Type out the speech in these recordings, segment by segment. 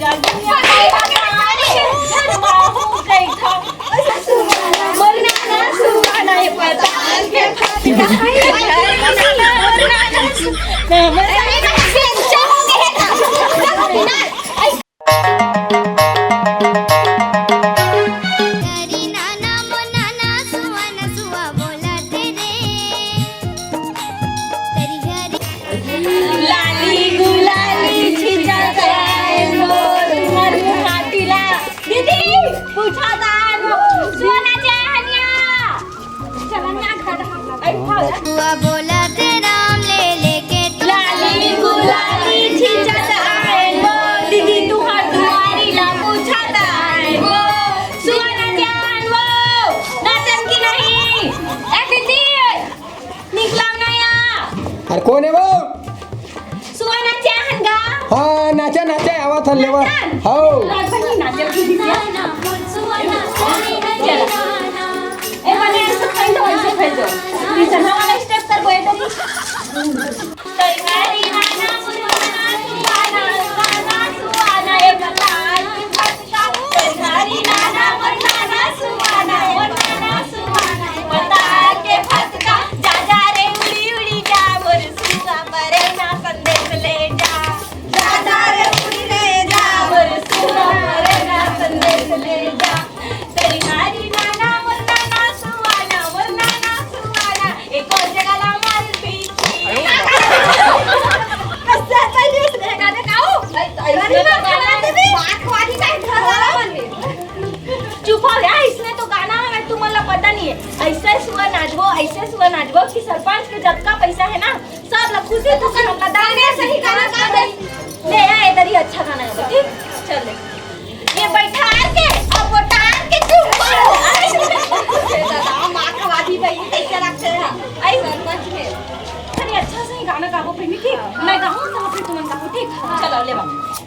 पैसा दुनिया सुहाना ये पता के बोलते राम ले लेके लाली गुलाली छिंचत आए वो दीदी तुहार दुआरी ला पूछत आए वो सुहाना जान वो नाचन की नहीं ए दीदी निकला नया अरे कोण आहे वो सुहाना जान गा हाँ नाचा नाचा आवाज हल्लेवा हो नाचन की दीदी सुहाना ए बने ऐसे फेल दो इतना वाला स्टेप कर बोए तरी हरी नाना सुहाना सुहाना ए बता की फटका हरी नाना सुहाना बता के फटका जा जा रे उड़ी उड़ी जा मोर सुगा परे ना संदेश ले जा रे उड़ी रे जा मोर सुगा परे ना संदेश ले जा तरी हरी नाना एक और जगह ला मार पीछे कसा चालली होती गाणं गाऊ अरे बात वाली काय ठरवला म्हणले चुप हो गया इसने तो गाना है तुम्हाला पता नहीं है ऐसे सुआ नाचबो कि सरपंच के जब का पैसा है ना सब लोग खुशी खुशी हमका दाने सही गाना गा दे ले आए इधर ही अच्छा गाना है ठीक चल ले ये बैठा के अब वो टार के चुप दादा मां का वादी भाई कैसे लगते हैं आई सरपंच के अरे अच्छा से गाना गाओ फिर ठीक मैं गाऊं तो फिर तुम गाओ ठीक चलो ले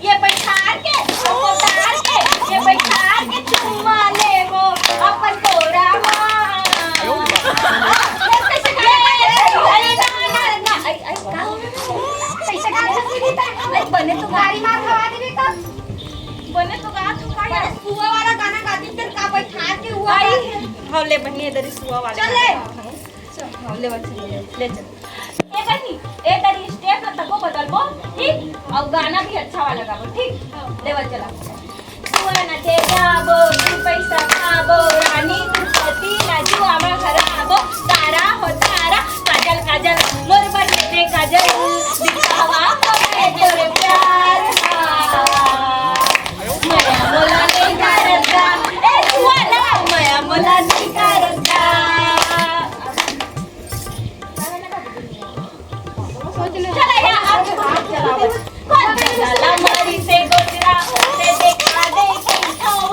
ये बैठा के अब वो टार के ये बैठा के चुम्मा ले वो अपन तोरा बने तो गाड़ी मार खवा देबे तो बने तो गा तू का यार सुआ वाला गाना गाती फिर का बैठा के हुआ हां ले बनी इधर सुआ वाला चल ले चल हां ले ले चल ए बनी ए तेरी स्टेप ना तको बदलबो ठीक और गाना भी अच्छा वाला गाबो ठीक ले चला सुआ नाचे गाबो पैसा खाबो रानी दुपति नाचू आमा घर आबो तारा हो तारा काजल काजल मोर बने दे काजल दिखावा करे तोरे प्यार माया मोला नहीं करता ए सुहाना माया मोला नहीं करता चला या आप कौन चला मारी से गोजरा से देखा दे खाओ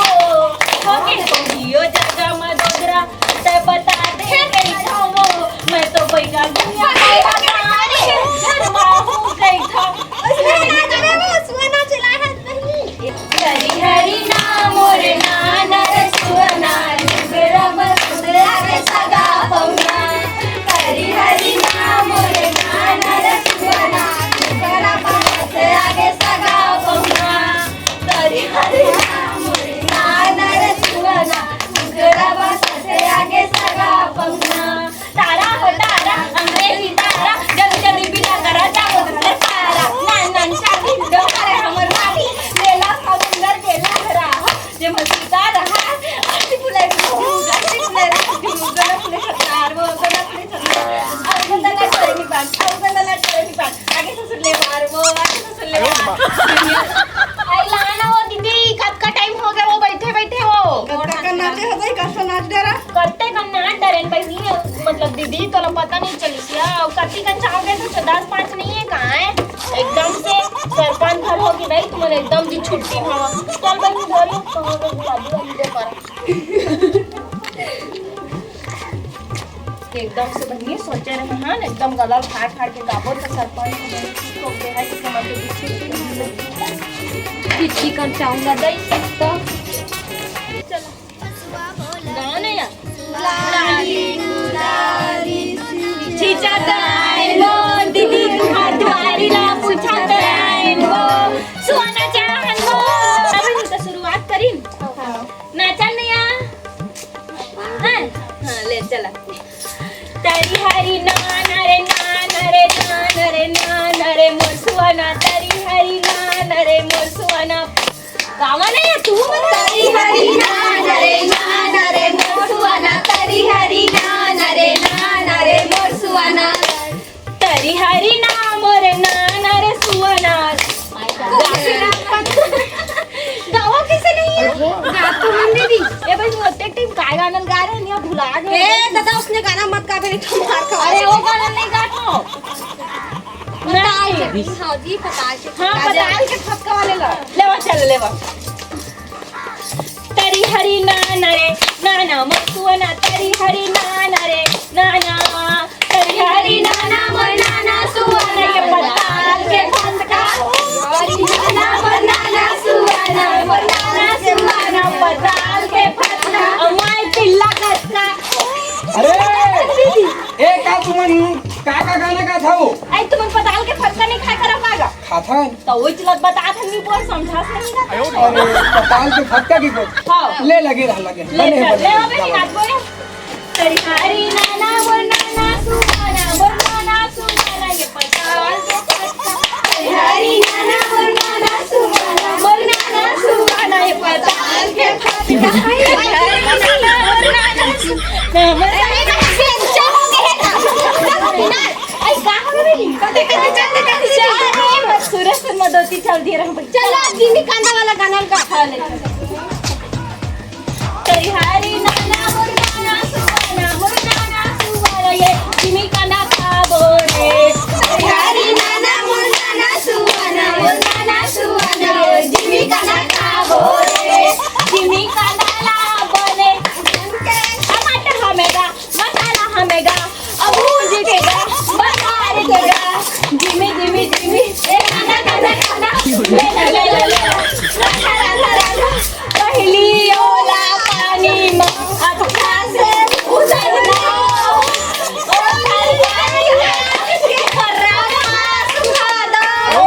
कोकिन कोहियो जगह मदोदरा ते बता दे कई खाओ मैं तो बैठा दुनिया हरी हरी नाम मोर नाना सुहाना रुगरम सुंदरा के सगा पौना हरी हरी नाम मोर नाना सुहाना रुगरम सुंदरा के सगा पौना हरी हरी नाम मोर नाना सुहाना रुगरम सुंदरा के सगा पौना तारा हो तारा अंग्रेजी तारा जल्दी जल्दी बिना करा जाओ तारा नान शादी दो करे हमर माटी लेला समुंदर के लहरा जे मसीदा रहा आटी फुले गला फुले खतार वो गला फुले खतार गंदला टोरी पान आगे से सुन ले मार वो आगे से सुन ले आई लाना वो दीदी कब का टाइम हो गया वो बैठे बैठे वो कट्टा का नाचे हो गई कैसा नाच डरा करते का नाच डरेन भाई मतलब दीदी तो पता नहीं चली सिया और कति का चाहोगे तो 10-5 नहीं है कहाँ है एकदम से सरपंच घर होगी भाई तुम्हारे एकदम जी छुट्टी हाँ चल भाई बोलो कहाँ गई शादी वाली दे पर एकदम से बनिए सोचे रहे हाँ एकदम गला फाड़ फाड़ के गाबो तो सरपंच को है कि कमर के चिकन चाहूंगा दही तो चलो गाँव नहीं यार लाली गुलाली छिंचत आएलो दीदी तुम्हार दुआरी ला पूछत आएलो सुहाना चाहन वो गावा नाही तू तरी हरी नाना रे मोर सुवाना तरी हरी नाना रे मोर सुवाना तरी हरी नाम रे नाना रे सुवना गावा कैसे नहीं है तू हम दीदी ए भाई वो एक टीम काय गाना गा रहे हैं या भुला गए ए दादा उसने गाना मत गा मेरी तो मार खा अरे वो गाना नहीं गाता नहीं हाँ जी पता हाँ पताल के फक्का वाले ला लेवा चल लेवा तरी हरी नाना रे नाना मस्तुवना तरी हरी नाना रे नाना तरी हरी नाना मोर नाना सुवना ये पताल के फक्का हरी नाना मोर नाना सुवना मोर नाना सुवना पताल के फक्का अमाय पिल्ला खटका अरे ए का तुमन का गाना का था वो आई तुमन पताल के फक्का नहीं खा कर पागा खाता तो वही चलत बता था नहीं बोल समझा नहीं का अरे पताल के फटका की को हाँ ले लगे रह लगे ले ले अबे नाच बोले तरी हरी नाना मोर नाना सुवना ये पताल के फक्का तरी हरी नाना मोर नाना सुवना ये पताल के फक्का हरी नाना मोर नाना सुवना आई का हो रे कते कते चल मत सूरज मदोती चल दिए रह चलो दीदी कांदा वाला गाना गा खा ले तरी हरी नाना मोर नाना सुवना ये जिमी कांदा खाबो रे तरी हरी नाना मोर नाना सुवना जिमी कांदा खाबो रे जिमी कांदा ला बने टमाटर हमेगा मसाला हमेगा अब भूज केगा बघार केगा जिमी ए खाना ले पहली ओला पानी में अच्छा से उतरना ओ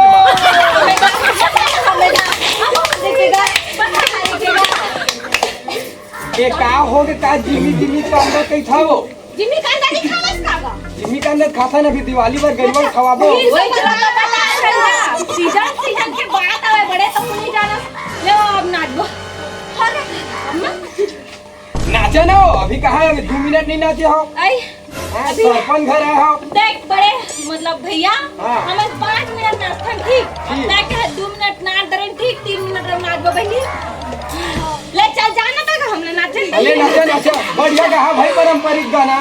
ए का हो के का जिमी तो अंदर कई था वो जिमी कांदा नहीं खावस कागा जिमी का अंदर खाता ना भी दिवाली पर गरीबन खवाबो वही चला बता सीजन के बात आवे बड़े तो नहीं जाना ले अब नाचबो अरे अम्मा नाचे ना हो अभी कहा है 2 मिनट नहीं नाचे हो आई अभी अपन घर आए हो देख बड़े मतलब भैया हाँ। हमें 5 मिनट नाचन ठीक देख 2 मिनट नाच दरे ठीक 3 मिनट नाचबो बहनी ले चल जाना तक हमने नाचे अरे नाचे बढ़िया कहा भाई पारंपरिक गाना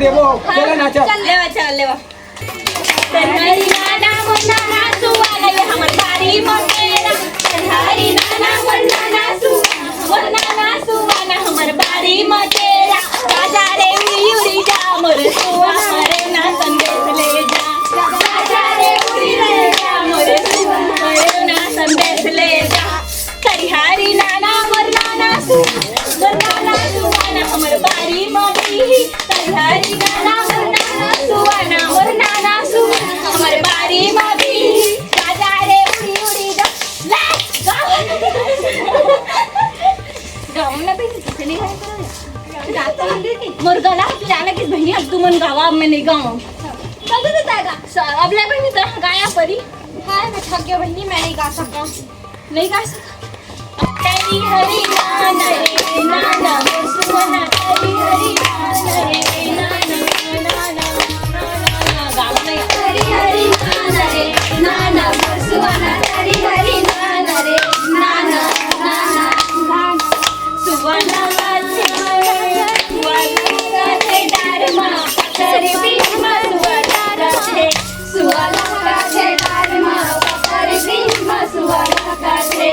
देवो चला नाचा चल लेवा तन्हारी नाना मुन्ना सुवाना ये हमर बारी ममेरा तन्हारी नाना मुन्ना सुवाना हमर बारी मजेरा राजा रे उड़ी जा मोर सुवा मरे ना संदेश ले जा राजा रे उड़ी जा मोर सुवा मरे ना संदेश ले जा तन्हारी नाना मुन्ना सुवाना हमर बारी मजी तन्हारी नाना मुन्ना सुवाना हमर बारी मजी राजा रे उड़ी जा लेट्स गो गाँव में भी कितनी है मोर गला जाना किस बहनी अब तुमन गावा में नहीं गाँव कब तो बताएगा अब ले बहनी तो गाया परी हां मैं थक गया बहनी मैं नहीं गा सकता नहीं गा सकता तेरी हरी नाना रे नाना मोर सुवना तेरी हरी नाना रे नाना गाँव में हरी नाना रे नाना मोर सुवाना तरी हरी नाना रे नाना सुवना वाचे डारमा तेरी बीमा सुवाला का छे डारमा तरी बीमा सुवाला का छे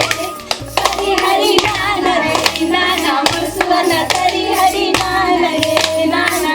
तरी हरी नाना रे नाना मोर सुवना तरी हरी नाना रे नाना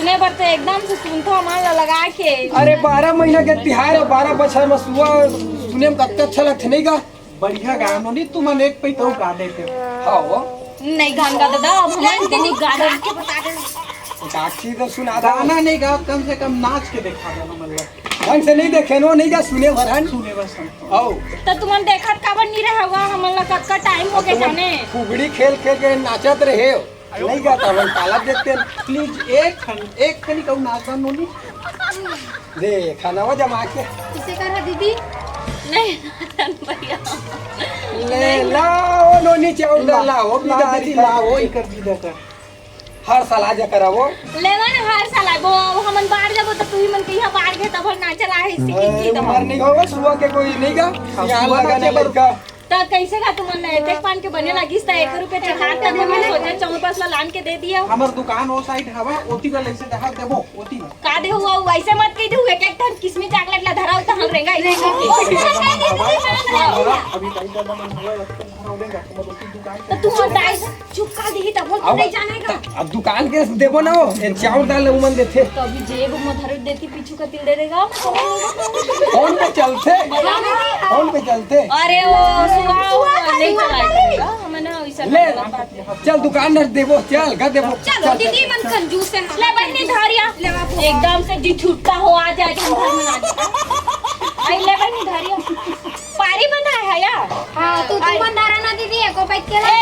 सुने बर तो एकदम से सुनतो मन ला लगा के। अरे 12 महीना के तिहार और 12 बछर में सुबह सुने में कत्ते अच्छा लगते नहीं का? बढ़िया गानो नहीं तुम एक पे तो गा देते हाँ वो नहीं गान गा दादा अब हम बहुत गाना के बता दे साक्षी तो सुना था गाना नहीं गा कम से कम नाच के दिखा देना मतलब ढंग से नहीं देखे नो नहीं का सुने भरन सुने बस हम आओ तो तुमन देखत काबर नहीं रहे हुआ हमन ला कक्का टाइम हो के जाने। फुगड़ी खेल खेल के नाचत रहे हो नहीं गाता हम ताला देखते प्लीज एक खनी कहूँ नाच गानो नहीं दे खाना वो जमा के किसे कर है दीदी नहीं भैया ले लाओ नोनी चावल लाओ ला बिदारी ला लाओ वही कर दी कर हर साल आजा करावो लेवन हर साल आबो हमन बाहर जाबो तो तू ही मन कहिया बाहर के तब नाचे ला है सीखी की मर नहीं होगा सुबह के कोई नहीं का यहाँ लगाने लड़का तो कैसे का तुमन एक पान के बने लगिस त 1 रुपया चढ़ा के दे मैं सोचे 4 ला लान के दे दिया हमार दुकान वो साइड हवा ओती का लेसे दहा देबो ओती में का दे हुआ वैसे मत कह दू एक एक टन किसमें चॉकलेट ला धराओ तो हम रहेगा इसे अभी टाइम का मन हुआ लगता है देगा तुम ओती दुकान तो तू दाई चुप कर दी तब अब नहीं जानेगा अब दुकान के देबो ना हो ये चावल डाल उमन देते तो अभी जेब में धर देती पीछू का तिल दे देगा फोन पे चलते फोन पे चलते अरे वो सुहा नहीं चलाएगा हमने वैसा ले चल दुकान न देबो चल का देबो चलो दीदी मन कंजूस है ले बन्नी धरिया एकदम से जी छुट्टा हो आ जाए हम घर में ना आई ले बन्नी धरिया पारी बना है यार हां तू बंदारा ना दीदी एको पैक के ए